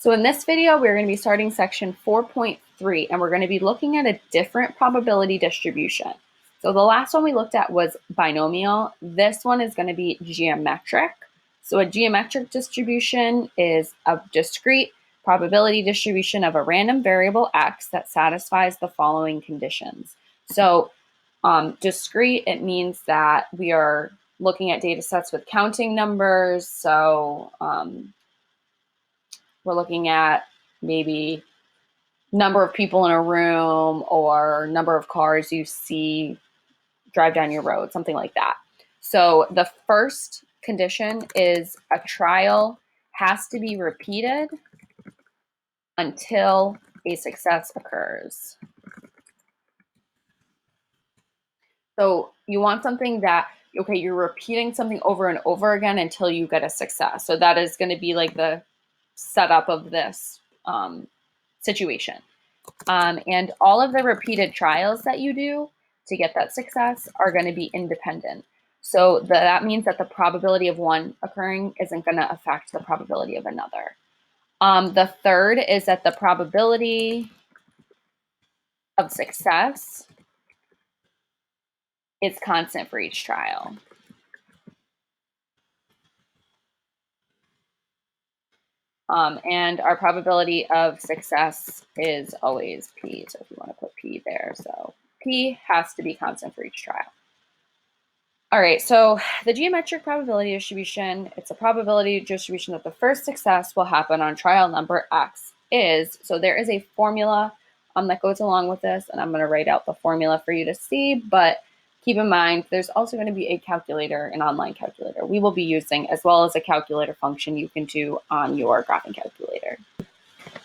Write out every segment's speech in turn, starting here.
So in this video, we're going to be starting section 4.3, and we're going to be looking at a different probability distribution. So the last one we looked at was binomial. This one is going to be geometric. So a geometric distribution is a discrete probability distribution of a random variable x that satisfies the following conditions. So discrete, it means that we are looking at data sets with counting numbers. So we're looking at maybe number of people in a room or number of cars you see drive down your road, something like that. So the first condition is a trial has to be repeated until a success occurs. So you want something that, okay, you're repeating something over and over again until you get a success. So that is going to be like the setup of this situation. And all of the repeated trials that you do to get that success are going to be independent. So that means that the probability of one occurring isn't going to affect the probability of another. The third is that the probability of success is constant for each trial. And our probability of success is always P. So if you want to put P there, so P has to be constant for each trial. All right, so the geometric probability distribution, it's a probability distribution that the first success will happen on trial number X is, so there is a formula that goes along with this, and I'm going to write out the formula for you to see, but keep in mind, there's also going to be a calculator, an online calculator we will be using, as well as a calculator function you can do on your graphing calculator.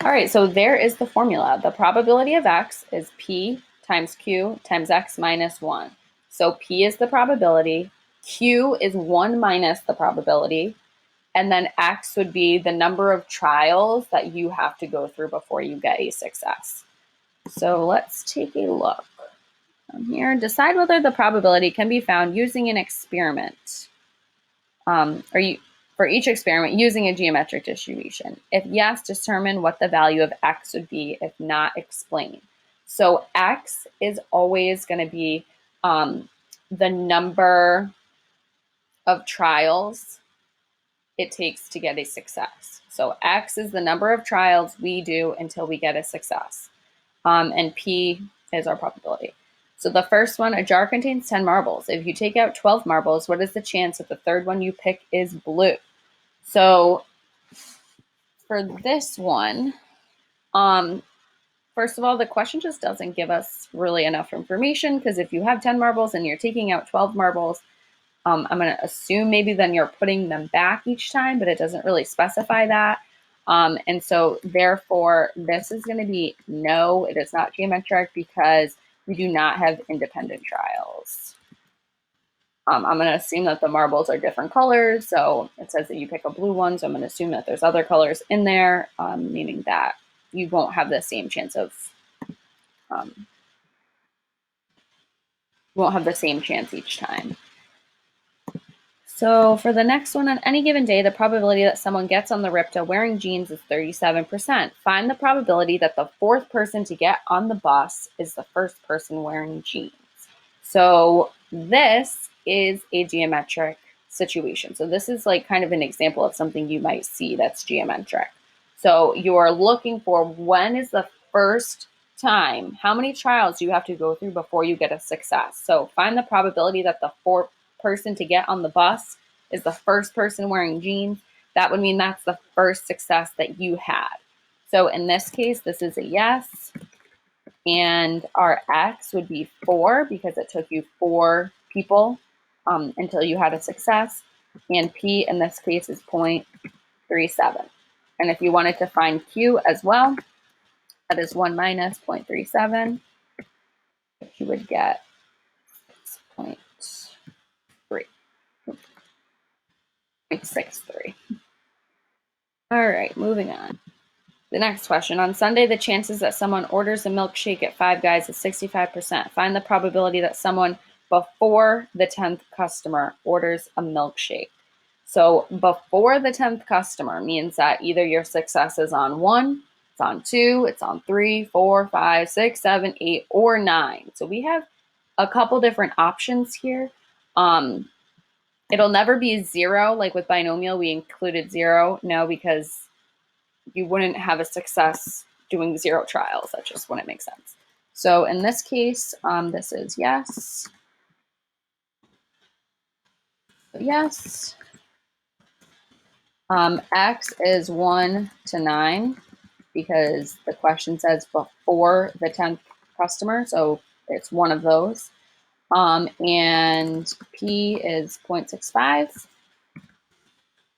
All right, so there is the formula. The probability of X is P times Q times X minus 1. So P is the probability, Q is 1 minus the probability, and then X would be the number of trials that you have to go through before you get a success. So let's take a look here. Decide whether the probability can be found using an experiment. For each experiment using a geometric distribution. If yes, determine what the value of X would be. If not, explain. So X is always going to be the number of trials it takes to get a success. So X is the number of trials we do until we get a success. And P is our probability. So the first one, a jar contains 10 marbles. If you take out 12 marbles, what is the chance that the third one you pick is blue? So for this one, first of all, the question just doesn't give us really enough information, because if you have 10 marbles and you're taking out 12 marbles, I'm going to assume maybe then you're putting them back each time, but it doesn't really specify that. And so therefore, this is going to be no, it is not geometric because we do not have independent trials. I'm going to assume that the marbles are different colors. So it says that you pick a blue one. So I'm going to assume that there's other colors in there, meaning that you won't have the same chance of, won't have the same chance each time. So for the next one, on any given day, the probability that someone gets on the RIPTA wearing jeans is 37%. Find the probability that the fourth person to get on the bus is the first person wearing jeans. So this is a geometric situation. So this is like kind of an example of something you might see that's geometric. So you're looking for when is the first time, how many trials do you have to go through before you get a success? So find the probability that the fourth person to get on the bus is the first person wearing jeans. That would mean that's the first success that you had. So in this case, this is a yes. And our X would be 4 because it took you 4 people until you had a success. And P in this case is 0.37. And if you wanted to find Q as well, that is 1 minus 0.37, which you would get 0.63. All right, moving on. The next question. On Sunday, the chances that someone orders a milkshake at Five Guys is 65%. Find the probability that someone before the 10th customer orders a milkshake. So before the 10th customer means that either your success is on 1, it's on 2, it's on 3, 4, 5, 6, 7, 8, or 9. So we have a couple different options here. It'll never be 0. Like with binomial, we included 0. No, because you wouldn't have a success doing 0 trials. That just wouldn't make sense. So in this case, this is yes. Yes. X is 1 to 9 because the question says before the 10th customer, so it's one of those. And P is 0.65,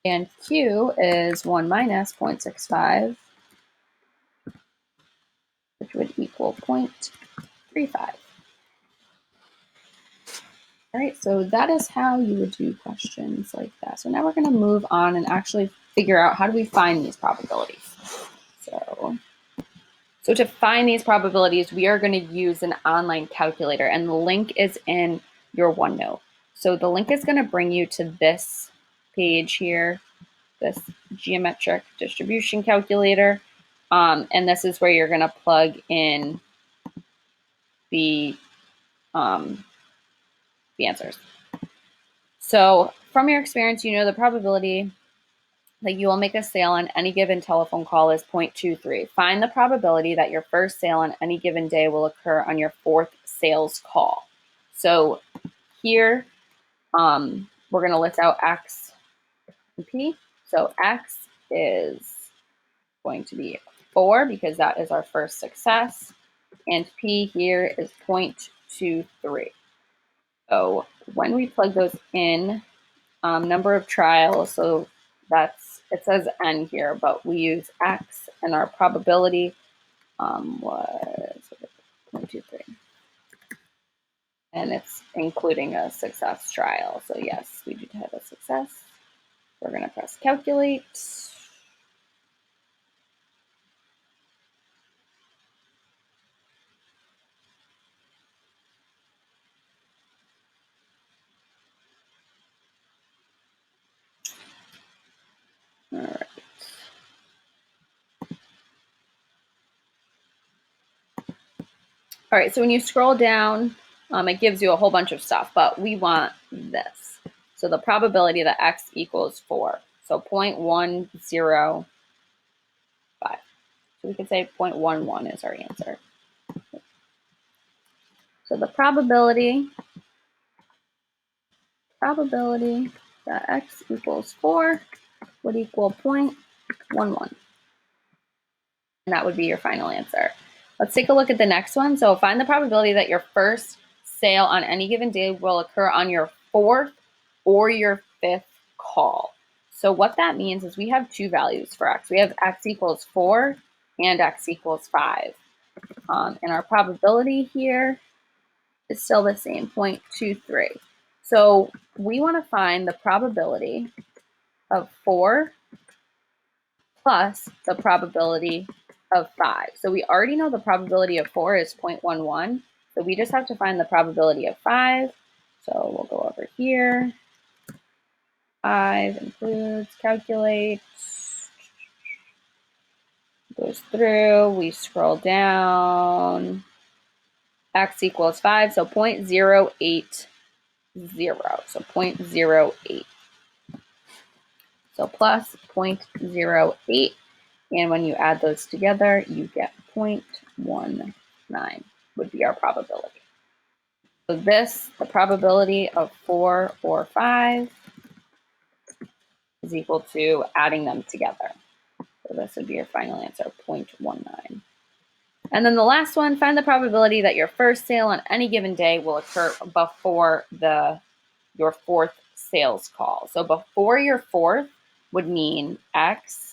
and Q is 1 minus 0.65, which would equal 0.35. All right, so that is how you would do questions like that. So now we're going to move on and actually figure out how do we find these probabilities. So to find these probabilities, we are going to use an online calculator, and the link is in your OneNote. So the link is going to bring you to this page here, this geometric distribution calculator, and this is where you're going to plug in the answers. So from your experience, you know the probability that you will make a sale on any given telephone call is 0.23. Find the probability that your first sale on any given day will occur on your 4th sales call. So here, we're going to list out X and P. So X is going to be 4 because that is our first success. And P here is 0.23. So when we plug those in, number of trials, so it says N here, but we use X, and our probability was 0.23. And it's including a success trial. So yes, we did have a success. We're going to press calculate. All right. All right, so when you scroll down, it gives you a whole bunch of stuff, but we want this. So the probability that X equals 4. So 0.105. So we could say 0.11 is our answer. So the probability that X equals 4 would equal 0.11. And that would be your final answer. Let's take a look at the next one. So find the probability that your first sale on any given day will occur on your 4th or your 5th call. So what that means is we have two values for X. We have X equals 4 and X equals 5. And our probability here is still the same, 0.23. So we want to find the probability of 4 plus the probability of 5. So we already know the probability of 4 is 0.11. So we just have to find the probability of 5. So we'll go over here. 5 includes calculate. Goes through. We scroll down. X equals 5. So 0.080. So 0.08. So plus 0.08. And when you add those together, you get 0.19 would be our probability. So this, the probability of 4 or 5 is equal to adding them together. So this would be your final answer, 0.19. And then the last one, find the probability that your first sale on any given day will occur before your 4th sales call. So before your 4th would mean X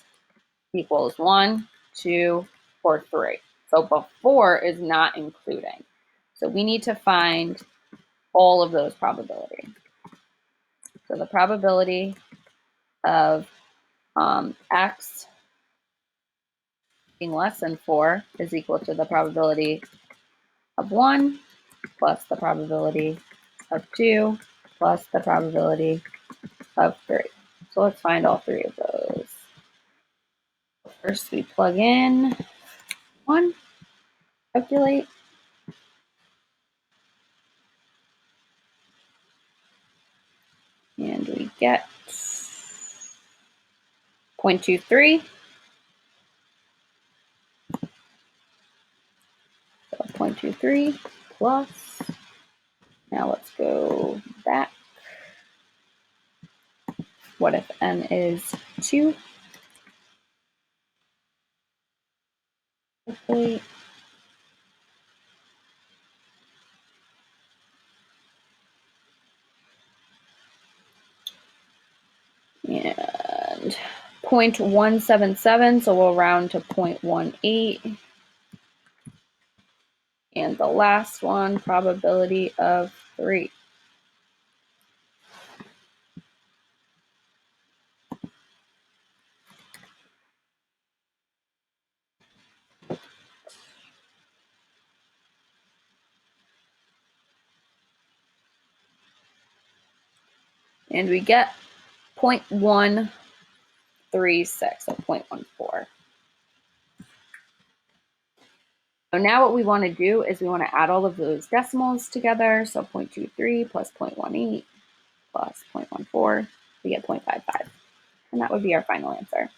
equals 1, 2, or 3. So before is not including. So we need to find all of those probabilities. So the probability of X being less than 4 is equal to the probability of 1 plus the probability of 2 plus the probability of 3. So let's find all three of those. First, we plug in 1, calculate, and we get 0.23. So 0.23 plus, now let's go back. What if n is 2? Okay. And 0.177, so we'll round to 0.18. And the last one, probability of 3. And we get 0.136, so 0.14. So now what we want to do is we want to add all of those decimals together. So 0.23 plus 0.18 plus 0.14, we get 0.55. And that would be our final answer.